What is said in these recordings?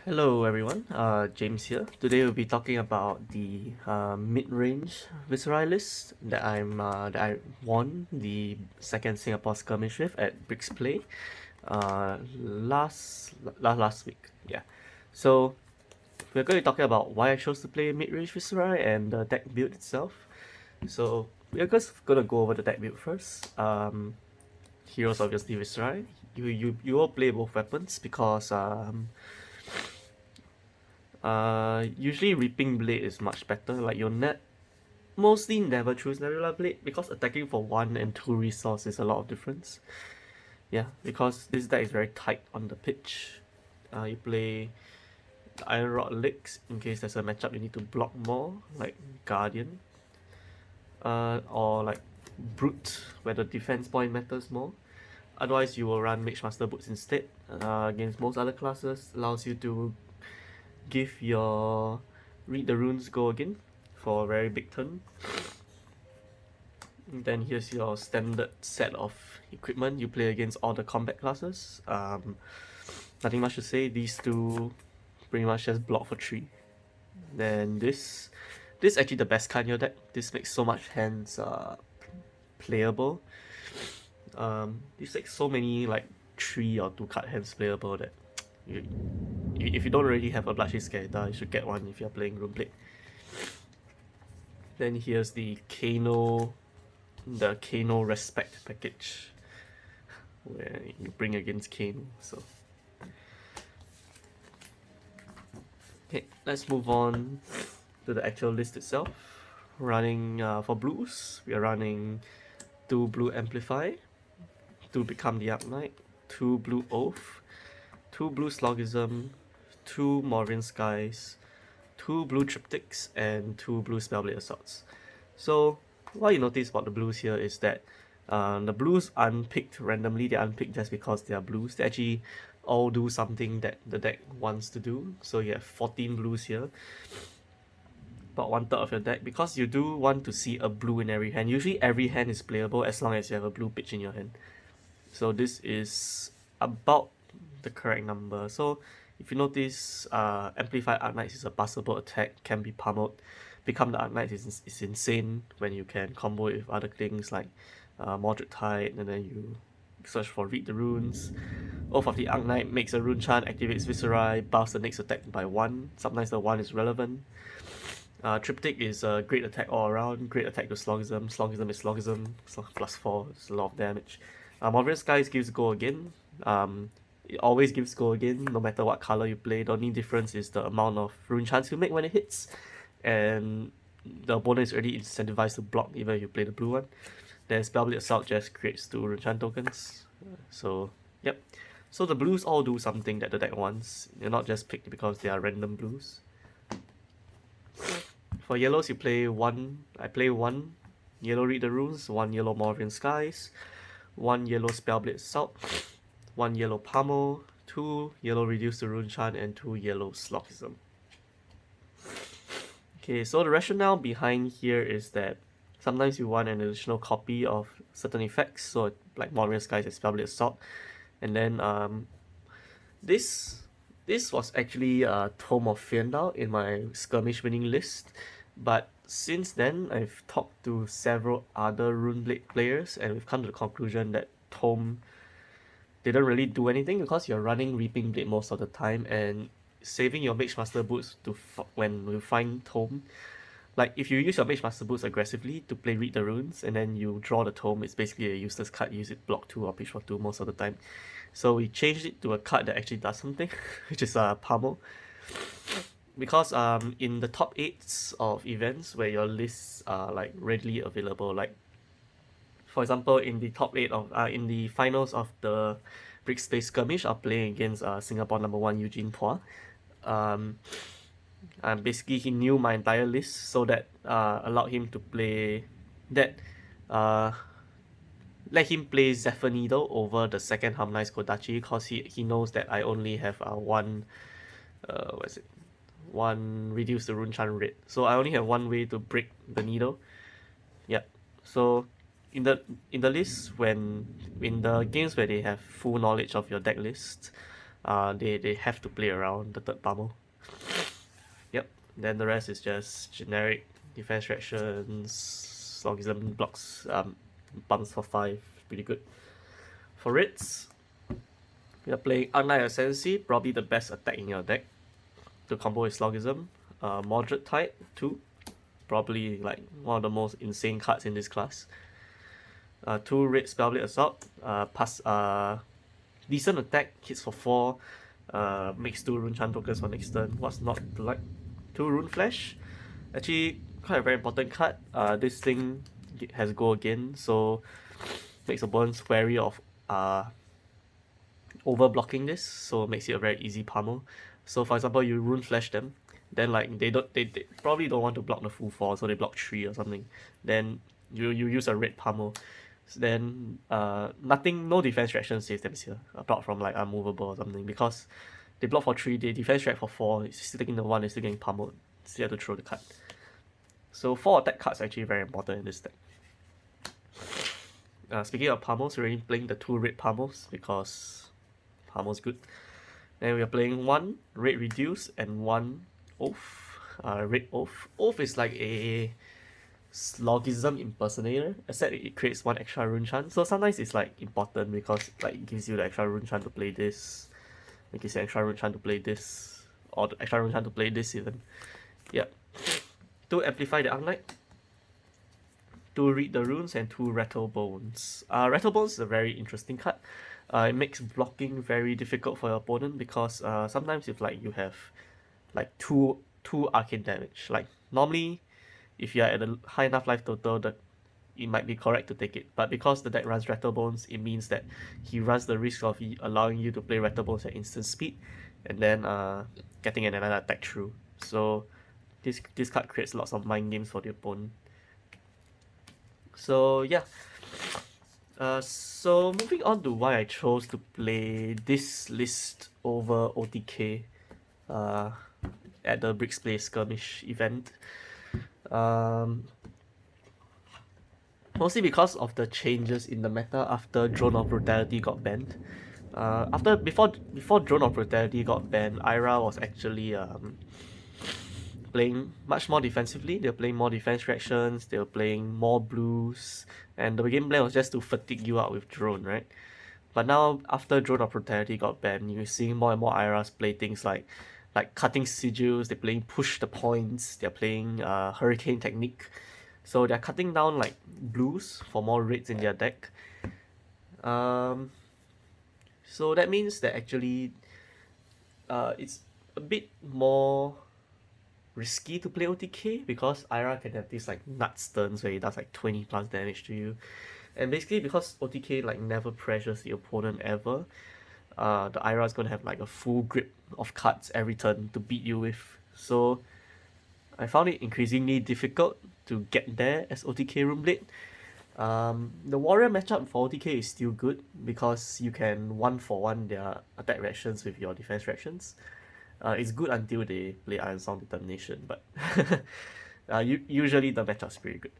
Hello everyone, James here. Today we'll be talking about the mid-range Viserai list that I won the second Singapore Skirmish with at Bricks Play last week. Yeah, so we're going to be talking about why I chose to play mid-range Viserai and the deck build itself. So we're just gonna go over the deck build first. Heroes obviously Viserai. You all play both weapons because usually Reaping Blade is much better. Like your net mostly never choose Nebula Blade because attacking for 1 and 2 resource is a lot of difference. Yeah, because this deck is very tight on the pitch. You play Iron Rod Licks in case there's a matchup you need to block more, like Guardian. Or like Brute, where the defense point matters more. Otherwise, you will run Mage Master Boots instead. Against most other classes, allows you to give your Read the Runes go again for a very big turn. And then here's your standard set of equipment you play against all the combat classes. Nothing much to say. These two pretty much just block for 3. Then this is actually the best card in your deck. This makes so much hands playable. This makes so many like 3 or 2 card hands playable that if you don't already have a Bloodshade Skeleton, you should get one if you're playing Runeblade. Then here's the Kano Respect package, where you bring against Kano. So okay, let's move on to the actual list itself. Running for blues, we are running 2 blue Amplify, 2 Become the Arc Knight, 2 blue Oath, 2 blue Slogism, 2 Maureen Skies, 2 blue Triptychs, and 2 blue Spellblade Assaults. So what you notice about the blues here is that the blues aren't picked randomly. They aren't picked just because they are blues. They actually all do something that the deck wants to do. So you have 14 blues here, about 1/3 of your deck, because you do want to see a blue in every hand. Usually every hand is playable as long as you have a blue pitch in your hand. So this is about the correct number. So if you notice, Amplified Arc Knights is a passable attack, can be pummeled. Become the Arc Knight is insane when you can combo it with other things like Mordred Tide, and then you search for Read the Runes. Oath of the Arc Knight makes a rune chant, activates Viserai, buffs the next attack by 1. Sometimes the 1 is relevant. Triptych is a great attack all around, great attack to Slogism. Slogism is Slogism, +4, it's a lot of damage. Maureen Skies gives go again. It always gives go again, no matter what color you play. The only difference is the amount of rune chants you make when it hits, and the opponent is already incentivized to block even if you play the blue one. Then Spellblade Assault just creates 2 rune chant tokens. So yep. So the blues all do something that the deck wants. They're not just picked because they are random blues. For yellows, you play 1. I play 1 yellow Read the Runes, 1 yellow Maureen Skies, 1 yellow Spellblade Assault, 1 yellow Pummel, 2 yellow Reduce the Rune Chant, and 2 yellow Slogism. Okay, so the rationale behind here is that sometimes you want an additional copy of certain effects, so like Maureen Skies and Spellblade Assault, and then this was actually Tome of Fyendal in my Skirmish winning list, but since then I've talked to several other Runeblade players and we've come to the conclusion that Tome didn't really do anything because you're running Reaping Blade most of the time, and saving your Mage Master Boots to when you find Tome. Like if you use your Mage Master Boots aggressively to play Read the Runes and then you draw the Tome, it's basically a useless card. You use it block 2 or pitch for 2 most of the time. So we changed it to a card that actually does something, which is Pummel. Because in the top 8s of events where your lists are like readily available, like for example in the top 8 of in the finals of the Bricks Play Skirmish, I'm playing against Singapore #1 Eugene Pua. Basically he knew my entire list, so that allowed him to play that let him play Zephyr Needle over the second Harmonized Kodachi, because he knows that I only have one one Reduce the Rune Chant rate. So I only have one way to break the needle. Yep. So in the list, when in the games where they have full knowledge of your deck list, they have to play around the third pummel. Yep. Then the rest is just generic defense reactions, logism blocks, bumps for 5, pretty good. For Ritz, we are playing Unlight Ascendancy, probably the best attack in your deck to combo with Slogism. Moderate Tide, 2, probably like one of the most insane cards in this class. 2 red Spellblade Assault, decent attack, hits for 4, makes 2 Rune Chant tokens for next turn. What's not to like? 2 Rune Flash, actually quite a very important card. This thing has go again, so makes opponents wary of over blocking this, so it makes it a very easy pummel. So for example, you Rune Flash them, then like they probably don't want to block the full 4, so they block 3 or something. Then you use a red pummel. Then nothing, no defense reaction saves them here, apart from like unmovable or something, because they block for 3, they defense react for 4, it's still taking the 1, it's still getting pummeled, still have to throw the card. So 4 attack cards are actually very important in this deck. Speaking of pummels, we're already playing the 2 red pummels because pummel's good. Then we are playing 1 red reduce and 1 oath. Red oath. Oath is like a Slogism impersonator, except it creates 1 extra rune chant. So sometimes it's like important because like it gives you the extra rune chant to play this. It gives you extra rune chant to play this, or the extra rune chant to play this even. Yep. 2 amplify the Unlight, 2 read the runes, and 2 rattle bones. Rattle bones is a very interesting card. It makes blocking very difficult for your opponent because sometimes if like you have like two arcane damage, like normally if you are at a high enough life total, that it might be correct to take it. But because the deck runs Rattle Bones, it means that he runs the risk of allowing you to play Rattle Bones at instant speed, and then getting another attack through. So this card creates lots of mind games for the opponent. So yeah. So moving on to why I chose to play this list over OTK at the Bricks Play Skirmish event. Mostly because of the changes in the meta after Drone of Brutality got banned. Before Drone of Brutality got banned, Ira was actually playing much more defensively. They were playing more defense reactions, they were playing more blues, and the game plan was just to fatigue you out with Drone, right? But now, after Drone of Brutality got banned, you're seeing more and more Iras play things like cutting sigils, they're playing push the points, they're playing hurricane technique. So they're cutting down like blues for more raids in their deck. So that means that actually it's a bit more risky to play OTK because Ira can have these like nuts turns where he does like 20 plus damage to you. And basically because OTK like never pressures the opponent ever, the Ira is going to have like a full grip of cards every turn to beat you with. So I found it increasingly difficult to get there as OTK Runeblade. The warrior matchup for OTK is still good because you can 1-for-1 their attack reactions with your defense reactions. It's good until they play Iron Song Determination, but usually the matchup's pretty good.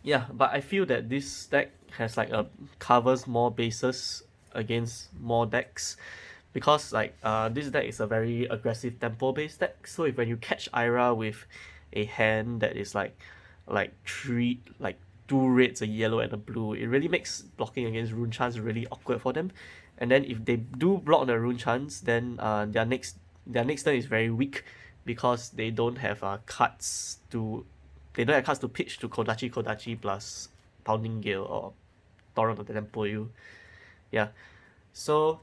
Yeah, but I feel that this deck has like covers more bases against more decks because like this deck is a very aggressive tempo based deck. So if when you catch Ira with a hand that is like 2 reds, a yellow, and a blue, it really makes blocking against rune chants really awkward for them. And then if they do block the rune chants, then their next turn is very weak because they don't have cards to pitch to Kodachi plus Pounding Gale or Torrent of the Tempoyu. Yeah. So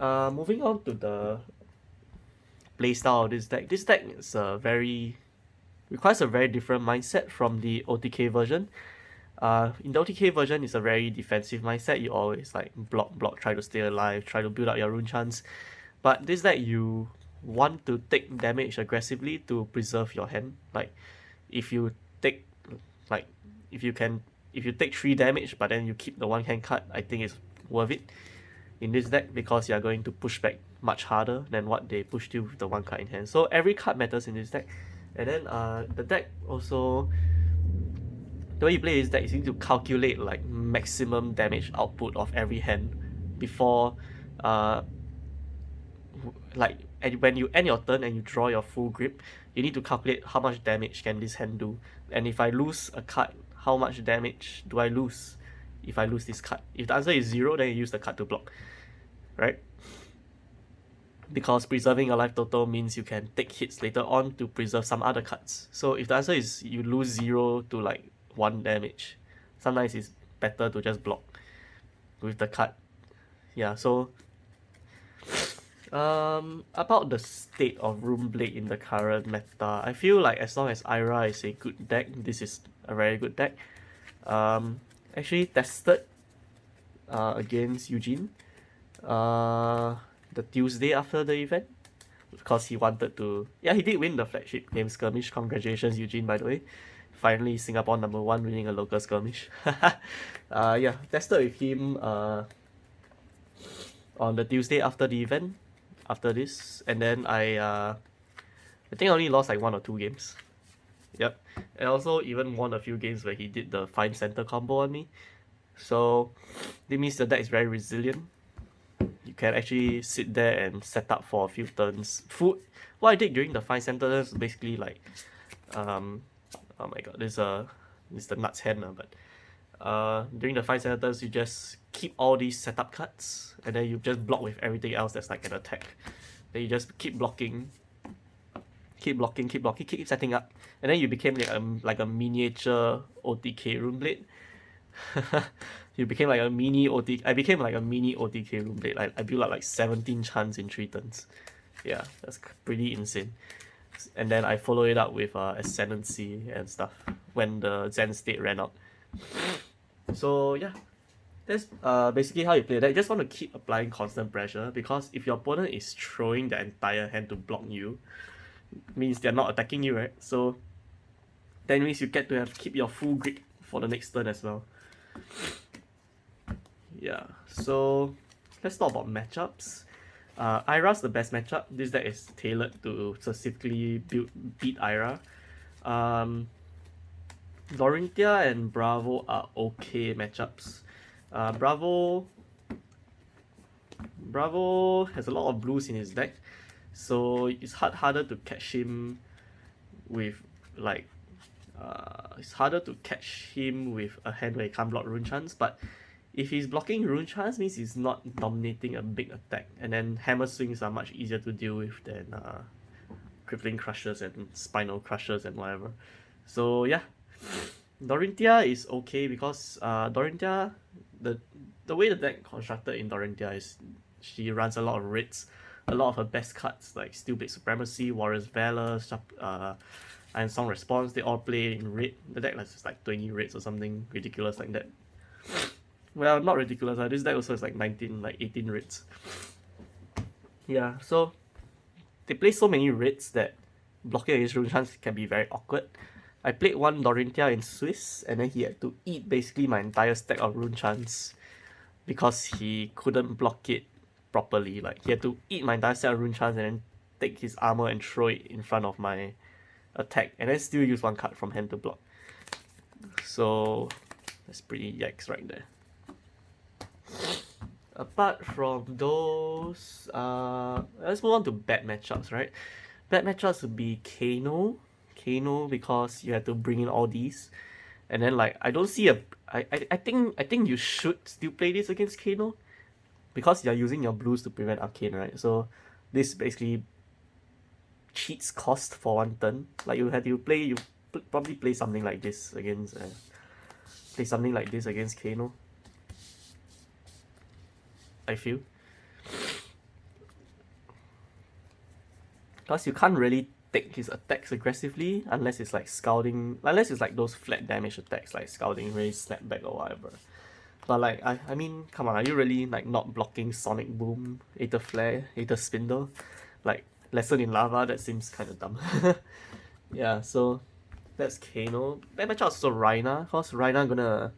moving on to the playstyle of this deck. This deck is requires a very different mindset from the OTK version. In the OTK version, it's a very defensive mindset. You always like block, try to stay alive, try to build up your rune chants. But this deck, you want to take damage aggressively to preserve your hand. Like if you take 3 damage, but then you keep the 1 hand card, I think it's worth it in this deck because you're going to push back much harder than what they pushed you with the 1 card in hand. So every card matters in this deck. And then the deck also, the way you play this deck is you need to calculate like maximum damage output of every hand before like when you end your turn and you draw your full grip, you need to calculate how much damage can this hand do. And if I lose a card, how much damage do I lose if I lose this card? If the answer is 0, then you use the card to block, right? Because preserving your life total means you can take hits later on to preserve some other cards. So if the answer is you lose 0 to like 1 damage, sometimes it's better to just block with the card. Yeah, so about the state of Runeblade in the current meta, I feel like as long as Ira is a good deck, this is a very good deck. Actually tested against Eugene the Tuesday after the event, because he wanted to. Yeah, he did win the flagship game Skirmish. Congratulations, Eugene, by the way. Finally, Singapore #1 winning a local skirmish. Yeah, tested with him on the Tuesday after the event, after this, and then I think I only lost like 1 or 2 games. Yep, and also even won a few games where he did the Fine Center combo on me. So that means the deck is very resilient. You can actually sit there and set up for a few turns. What I did during the Fine Center is basically like, oh my god, this is the nuts hand, but during the 5 senators, you just keep all these setup cards, and then you just block with everything else that's like an attack. Then you just keep blocking, keep setting up, and then you became like a miniature OTK Runeblade. You became like a mini OTK. I became like a mini OTK Runeblade. I built up like 17 chants in 3 turns. Yeah, that's pretty insane. And then I follow it up with Ascendancy and stuff when the Zen state ran out. So yeah, that's basically how you play that. You just want to keep applying constant pressure, because if your opponent is throwing the entire hand to block you, means they're not attacking you, right? So that means you get to keep your full grip for the next turn as well. Yeah, so let's talk about matchups. Ira's the best matchup. This deck is tailored to specifically beat Ira. Dorinthia and Bravo are okay matchups. Bravo has a lot of blues in his deck, so it's harder to catch him with like it's harder to catch him with a hand where he can't block Rune Chance. But if he's blocking Rune Chance, means he's not dominating a big attack, and then Hammer Swings are much easier to deal with than Crippling Crushers and Spinal Crushers and whatever. So yeah, Dorinthia is okay because Dorinthia, the way the deck constructed in Dorinthia is she runs a lot of raids. A lot of her best cards like Steelblade Supremacy, Warrior's Valor, Iron Song Response, they all play in raid. The deck has like 20 raids or something ridiculous like that. Well, not ridiculous. This deck also is like 18 raids. Yeah, so they play so many raids that blocking against Rune Chance can be very awkward. I played one Dorinthia in Swiss, and then he had to eat basically my entire stack of Rune Chance because he couldn't block it properly. Like, he had to eat my entire stack of Rune Chance and then take his armor and throw it in front of my attack, and then still use 1 card from hand to block. So that's pretty yikes right there. Apart from those, let's move on to bad matchups, right? Bad matchups would be Kano, because you have to bring in all these, and then like I don't see I think you should still play this against Kano, because you're using your blues to prevent Arcane, right? So this basically cheats cost for 1 turn. Like you probably play something like this against Kano, I feel, because you can't really take his attacks aggressively unless it's like scouting, unless it's like those flat damage attacks like Scouting Ray, Snapback or whatever. But like I mean, come on, are you really like not blocking Sonic Boom, Aether Flare, Aether Spindle? Like Lesson in Lava, that seems kind of dumb. Yeah, so that's Kano. Bad matchup also Rhina, because Rhina gonna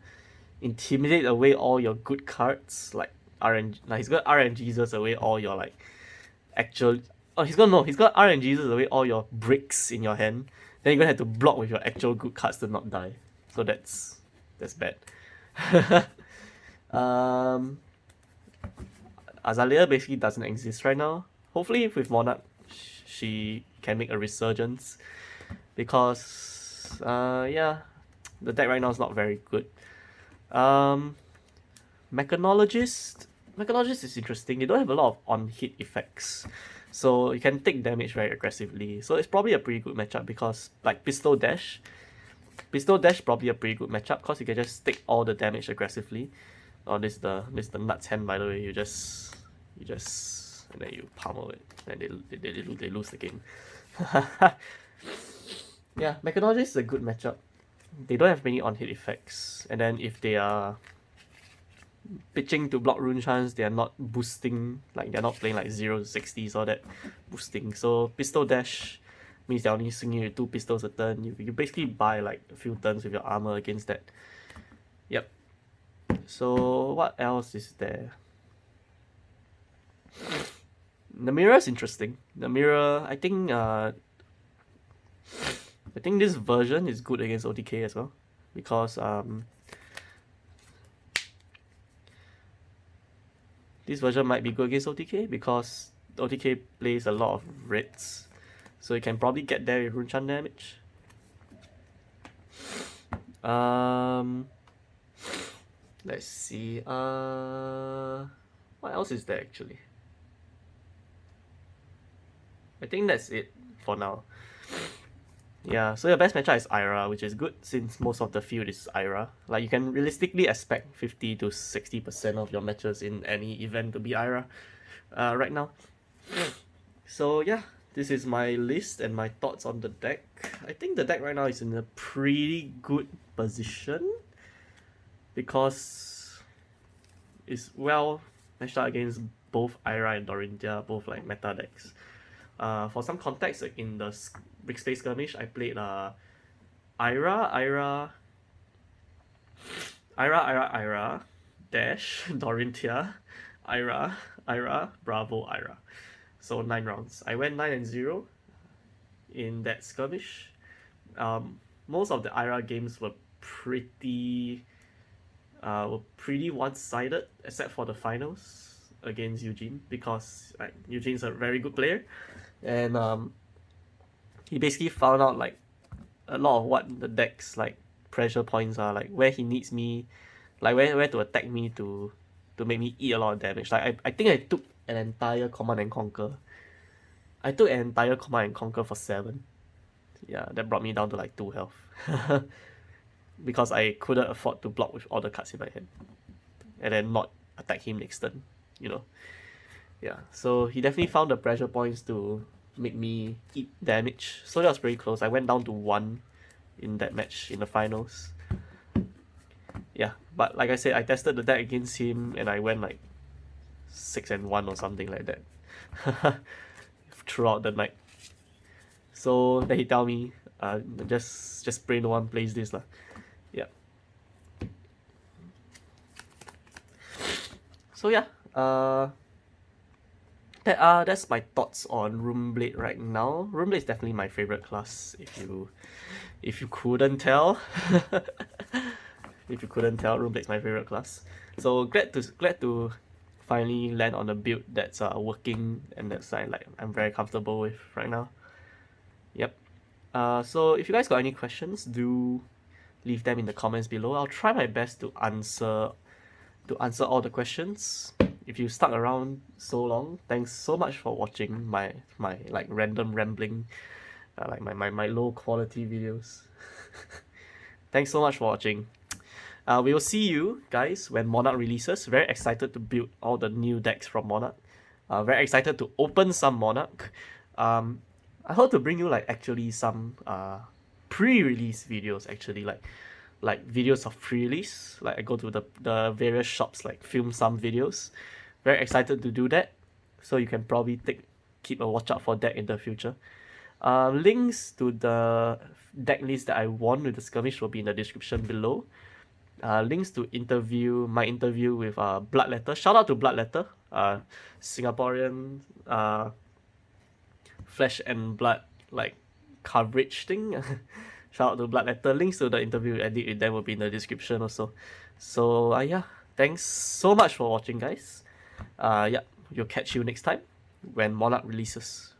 intimidate away all your good cards, like he's gonna RNGesus away all your like actual. Oh, he's gonna RNGesus away all your bricks in your hand. Then you're gonna have to block with your actual good cards to not die. So that's bad. Azalea basically doesn't exist right now. Hopefully with Monarch, she can make a resurgence, because yeah, the deck right now is not very good. Mechanologist. Mechanologist is interesting. They don't have a lot of on-hit effects, so you can take damage very aggressively. So it's probably a pretty good matchup, because like Pistol Dash. Pistol Dash probably a pretty good matchup, because you can just take all the damage aggressively. Oh, this is the nuts hand, by the way. You just and then you pummel it, and they lose the game. Yeah, Mechanologist is a good matchup. They don't have many on-hit effects, and then if they are pitching to block rune chance, they are not boosting, like they're not playing like 0-60s or that boosting. So Pistol Dash means they're only swinging you 2 pistols a turn. You basically buy like a few turns with your armor against that. Yep. So what else is there? The mirror is interesting. The mirror, I think this version is good against OTK as well, because this version might be good against OTK, because OTK plays a lot of reds, so you can probably get there with Runchan damage. Let's see. What else is there actually? I think that's it for now. Yeah, so your best matchup is Ira, which is good since most of the field is Ira. Like, you can realistically expect 50 to 60% of your matches in any event to be Ira right now. So yeah, this is my list and my thoughts on the deck. I think the deck right now is in a pretty good position, because it's well matched up against both Ira and Dorinthia, both like meta decks. For some context, in the Big Space Skirmish, I played Ira, Dash, Dorinthia, Ira, Bravo, Ira. So 9 rounds. I went 9-0 in that skirmish. Most of the Ira games were pretty one-sided, except for the finals against Eugene, because like Eugene's a very good player, and he basically found out like a lot of what the deck's like pressure points are, like where he needs me, like where to attack me to make me eat a lot of damage. Like I think I took an entire Command and Conquer. I took an entire Command and Conquer for 7. Yeah, that brought me down to like 2 health. Because I couldn't afford to block with all the cards in my hand, and then not attack him next turn, you know. Yeah, so he definitely found the pressure points to make me eat damage. So that was pretty close. I went down to 1 in that match in the finals. Yeah, but like I said, I tested the deck against him and I went like 6-1 or something like that throughout the night. So then he tell me, just pray no one plays this lah. Yeah. So yeah, that's my thoughts on Runeblade right now. Runeblade is definitely my favorite class, if you couldn't tell. If you couldn't tell, Runeblade is my favorite class. So glad to finally land on a build that's working and that's like I'm very comfortable with right now. Yep. So if you guys got any questions, do leave them in the comments below. I'll try my best to answer all the questions. If you stuck around so long, thanks so much for watching my like random rambling, like my low quality videos. Thanks so much for watching. We will see you guys when Monarch releases. Very excited to build all the new decks from Monarch. Very excited to open some Monarch. I hope to bring you like actually some pre-release videos, actually like videos of pre-release. Like I go to the various shops, like film some videos. Very excited to do that. So you can probably keep a watch out for that in the future. Links to the deck list that I won with the skirmish will be in the description below. Links to my interview with Bloodletter. Shout out to Bloodletter, Singaporean flesh and blood like coverage thing. Shout out to Bloodletter. Links to the interview I did with them will be in the description also. So yeah, thanks so much for watching, guys. Yeah, we'll catch you next time when Monarch releases.